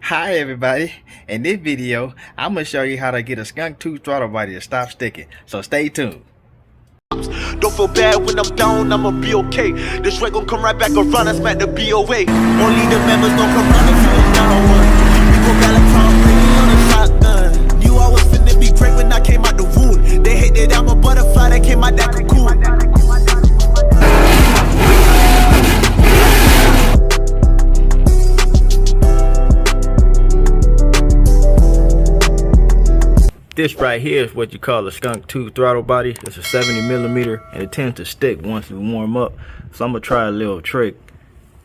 Hi everybody, in this video I'm going to show you how to get a Skunk2 throttle body to stop sticking, so stay tuned. Don't feel bad when I'm down, I'ma be okay. This red gon' come right back around and smack the BOA. Only the members gon' come round if you ain't down one. We go Valentine, bring on a shotgun. Knew I was finna be great when I came out the wound. They hate that I'm a butterfly that came out that cocoon. This right here is what you call a Skunk2 throttle body. It's a 70mm and it tends to stick once we warm up. So I'm gonna try a little trick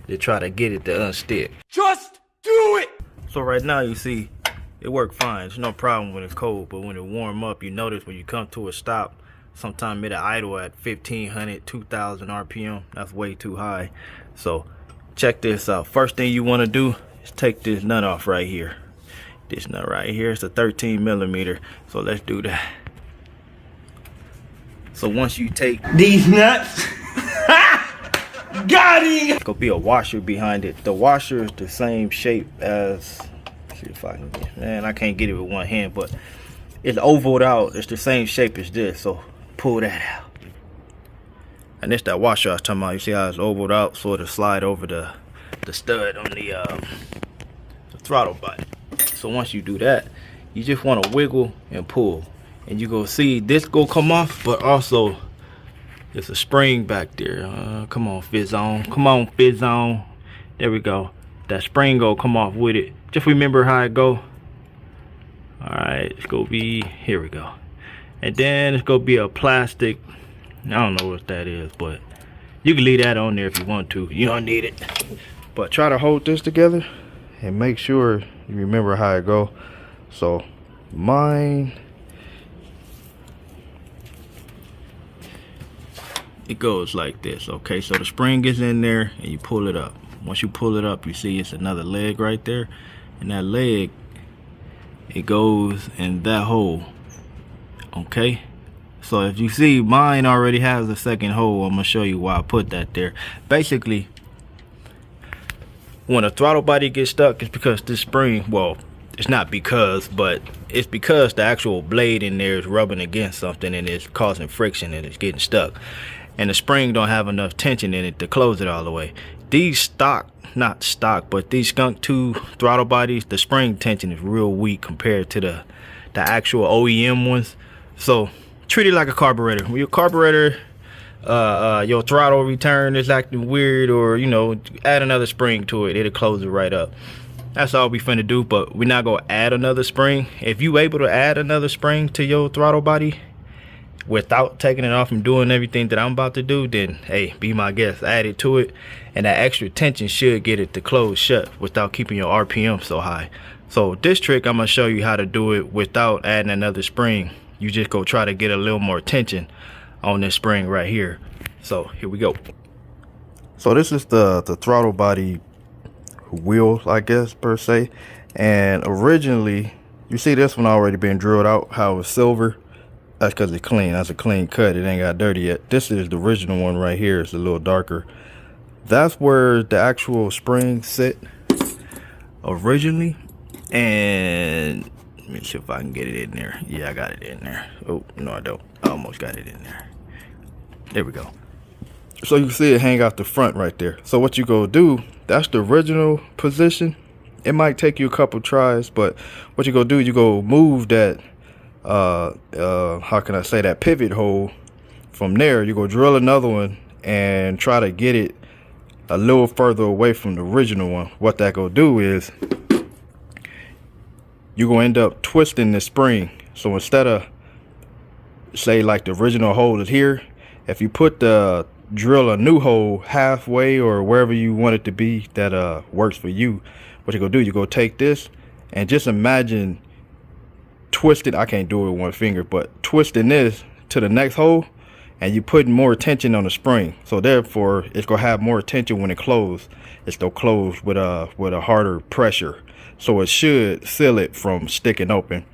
to try to get it to unstick. Just do it! So right now you see it worked fine. There's no problem when it's cold, but when it warm up, you notice when you come to a stop, sometimes it'll idle at 1500, 2000 RPM. That's way too high. So check this out. First thing you wanna do is take this nut off right here. This nut right here is a 13mm, so let's do that. So once you take these nuts, got it! There's gonna be a washer behind it. The washer is the same shape as, let's see if I can get, man, I can't get it with one hand, but it's ovaled out. It's the same shape as this, so pull that out. And it's that washer I was talking about. You see how it's ovaled out, so it'll slide over the stud on the throttle body. So once you do that, you just want to wiggle and pull, and you go see this go come off, but also there's a spring back there. Come on, fizz on. Come on, fizz on. There we go. That spring go come off with it. Just remember how it go. All right, it's gonna be, here we go. And then it's gonna be a plastic, I don't know what that is, but you can leave that on there if you want to. You don't need it. But try to hold this together and make sure you remember how it go. So mine, it goes like this. Okay, so the spring is in there and you pull it up. Once you pull it up, you see it's another leg right there, and that leg, it goes in that hole. Okay, so if you see, mine already has a second hole. I'm gonna show you why I put that there. Basically, when a throttle body gets stuck, it's because this spring, well, it's not because, but it's because the actual blade in there is rubbing against something and it's causing friction and it's getting stuck. And the spring don't have enough tension in it to close it all the way. These stock, not stock, but these Skunk2 throttle bodies, the spring tension is real weak compared to the actual OEM ones. So treat it like a carburetor. When your carburetor, your throttle return is acting weird, or you know, add another spring to it, it'll close it right up. That's all we finna do, but we're not gonna add another spring. If you able to add another spring to your throttle body without taking it off and doing everything that I'm about to do, then hey, be my guest, add it to it, and that extra tension should get it to close shut without keeping your RPM so high. So this trick, I'm gonna show you how to do it without adding another spring. You just go try to get a little more tension on this spring right here. So here we go. So this is the throttle body wheel, I guess, per se. And originally, you see this one already been drilled out, how it's silver. That's because it's clean. That's a clean cut. It ain't got dirty yet. This is the original one right here. It's a little darker. That's where the actual springs sit originally. And let me see if I can get it in there. Yeah, I got it in there. Oh, no, I don't. I almost got it in there. There we go. So you see it hang out the front right there. So what you go do, that's the original position. It might take you a couple tries, but what you go do, you go move that, how can I say, that pivot hole. From there, you go drill another one and try to get it a little further away from the original one. What that go do is, you're gonna end up twisting the spring. So instead of, say, like the original hole is here, if you put the drill a new hole halfway or wherever you want it to be that works for you, what you go do, you go take this and just imagine twisting, I can't do it with one finger, but twisting this to the next hole, and you putting more tension on the spring. So therefore it's gonna have more tension when it closes. It's gonna close with a harder pressure, so it should seal it from sticking open.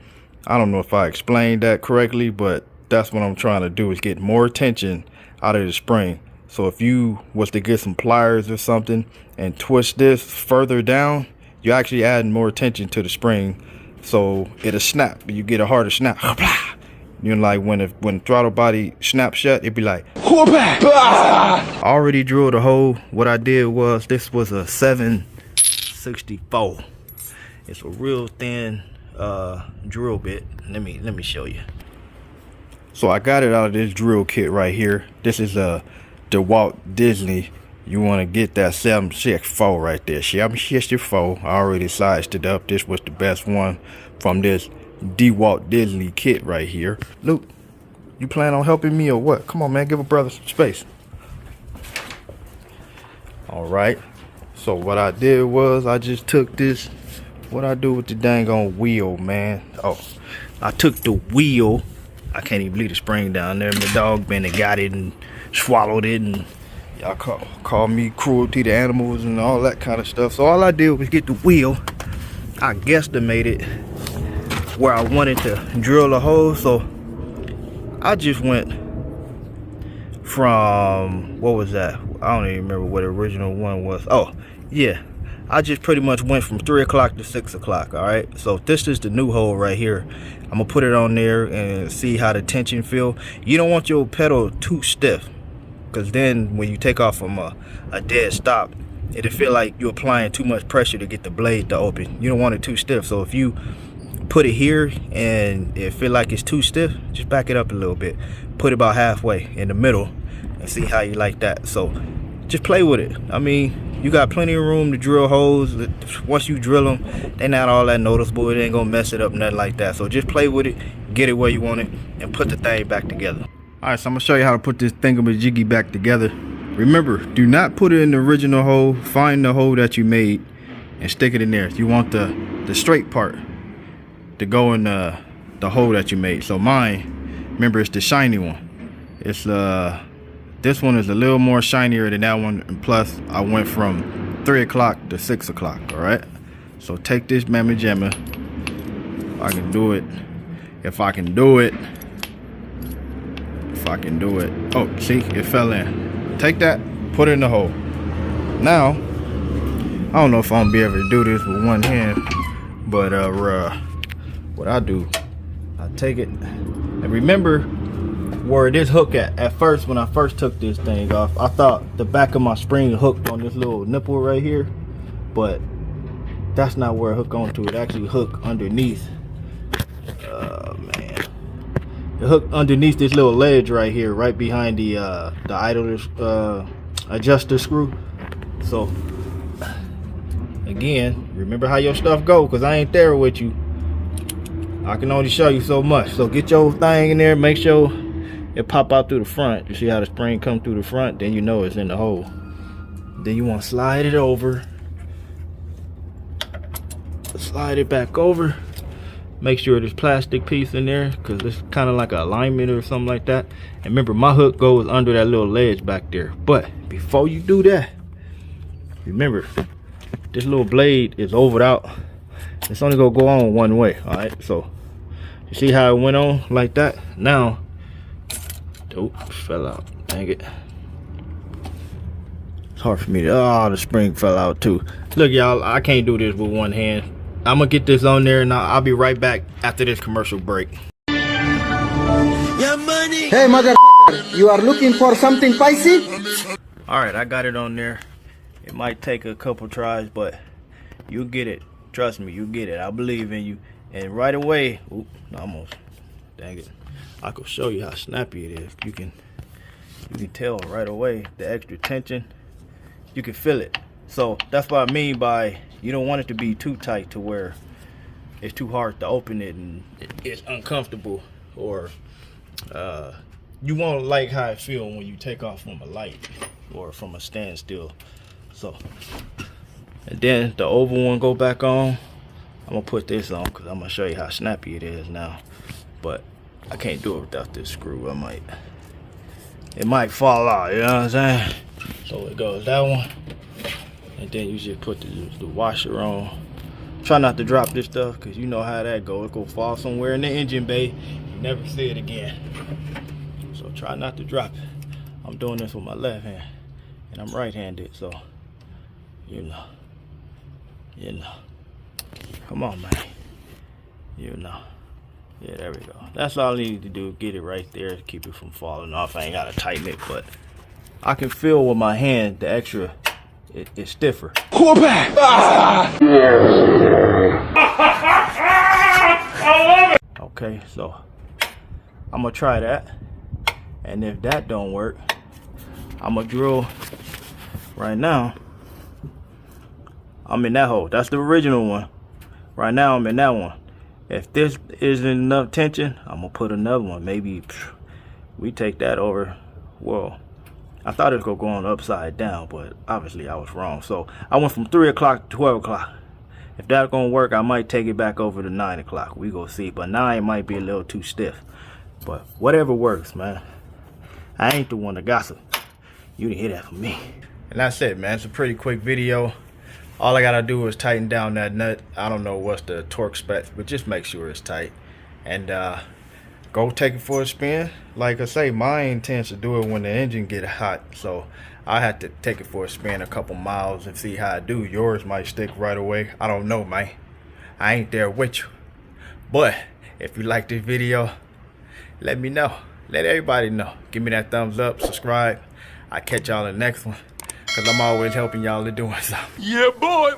I don't know if I explained that correctly, but that's what I'm trying to do, is get more tension out of the spring. So if you was to get some pliers or something and twist this further down, you're actually adding more tension to the spring, so it'll snap. You get a harder snap. You know, like when the throttle body snaps shut, it'd be like, I already drilled a hole. What I did was, this was a 764. It's a real thin drill bit. Let me show you. So I got it out of this drill kit right here. This is the Walt Disney. You want to get that 764 right there. 764. I already sized it up. This was the best one from this Walt Disney kit right here. Luke, you plan on helping me or what? Come on, man, give a brother some space. All right. So what I did was, I just took this. What I do with the dang on wheel, man? Oh, I took the wheel. I can't even believe the spring down there. My dog been and got it and swallowed it, and y'all call me cruelty to animals and all that kind of stuff. So all I did was get the wheel. I guesstimated where I wanted to drill a hole. So I just went from, what was that? I don't even remember what the original one was. Oh, yeah. I just pretty much went from 3 o'clock to 6 o'clock, all right? So this is the new hole right here. I'm gonna put it on there and see how the tension feel. You don't want your pedal too stiff, because then when you take off from a dead stop, it'll feel like you're applying too much pressure to get the blade to open. You don't want it too stiff. So if you put it here and it feel like it's too stiff, just back it up a little bit. Put it about halfway in the middle and see how you like that. So just play with it. I mean, you got plenty of room to drill holes. Once you drill them, they're not all that noticeable. It ain't gonna mess it up, nothing like that. So just play with it, get it where you want it, and put the thing back together. All right, so I'm gonna show you how to put this thingamajiggy back together. Remember, do not put it in the original hole. Find the hole that you made and stick it in there. You want the straight part to go in the hole that you made. So mine, remember, it's the shiny one. It's this one is a little more shinier than that one, and plus I went from 3 o'clock to 6 o'clock. All right, so take this mamma jamma. If I can do it, oh, see, it fell in. Take that, put it in the hole. Now I don't know if I'm gonna be able to do this with one hand, but what I do, I take it, and remember where this hook at first. When I first took this thing off, I thought the back of my spring hooked on this little nipple right here, but that's not where it hooked onto. It actually hooked underneath. Man, it hooked underneath this little ledge right here, right behind the idler adjuster screw. So again, remember how your stuff go, because I ain't there with you. I can only show you so much. So get your thing in there, make sure it pop out through the front. You see how the spring come through the front, then you know it's in the hole. Then you want to slide it over, slide it back over, make sure there's plastic piece in there, because it's kind of like an alignment or something like that. And remember, my hook goes under that little ledge back there. But before you do that, remember, this little blade is overed out. It's only gonna go on one way. All right, so you see how it went on like that? Now, oh, fell out, dang it. It's hard for me to, oh, the spring fell out too. Look, y'all, I can't do this with one hand. I'm gonna get this on there, and I'll be right back after this commercial break. Hey, motherfucker, you are looking for something spicy? All right, I got it on there. It might take a couple tries, but you'll get it. Trust me, you get it. I believe in you. And right away, oop, almost, dang it. I can show you how snappy it is. You can tell right away the extra tension. You can feel it. So that's what I mean by, you don't want it to be too tight to where it's too hard to open it and it's uncomfortable, or you won't like how it feels when you take off from a light or from a standstill. So, and then the oval one go back on. I'm gonna put this on because I'm gonna show you how snappy it is now. But I can't do it without this screw. It might fall out, you know what I'm saying? So it goes that one, and then you just put the washer on. Try not to drop this stuff, because you know how that goes. It go fall somewhere in the engine bay, you never see it again. So try not to drop it. I'm doing this with my left hand, and I'm right-handed, so you know. Come on, man. You know. Yeah, there we go. That's all I need to do. Get it right there to keep it from falling off. I ain't gotta tighten it, but I can feel with my hand the extra. It's stiffer. Pull back. Okay, so I'm gonna try that, and if that don't work, I'm gonna drill. Right now I'm in that hole. That's the original one. Right now I'm in that one. If this isn't enough tension, I'm gonna put another one. Maybe we take that over. Well, I thought it was gonna go on upside down, but obviously I was wrong. So I went from 3 o'clock to 12 o'clock. If that's gonna work, I might take it back over to 9 o'clock. We gonna see. But 9 might be a little too stiff. But whatever works, man. I ain't the one to gossip. You didn't hear that from me. And that's it, man. It's a pretty quick video. All I gotta do is tighten down that nut. I don't know what's the torque spec, but just make sure it's tight. And go take it for a spin. Like I say, mine tends to do it when the engine get hot. So I had to take it for a spin a couple miles and see how I do. Yours might stick right away. I don't know, man. I ain't there with you. But if you like this video, let me know. Let everybody know. Give me that thumbs up, subscribe. I'll catch y'all in the next one. Cause I'm always helping y'all to doing something. Yeah, boy.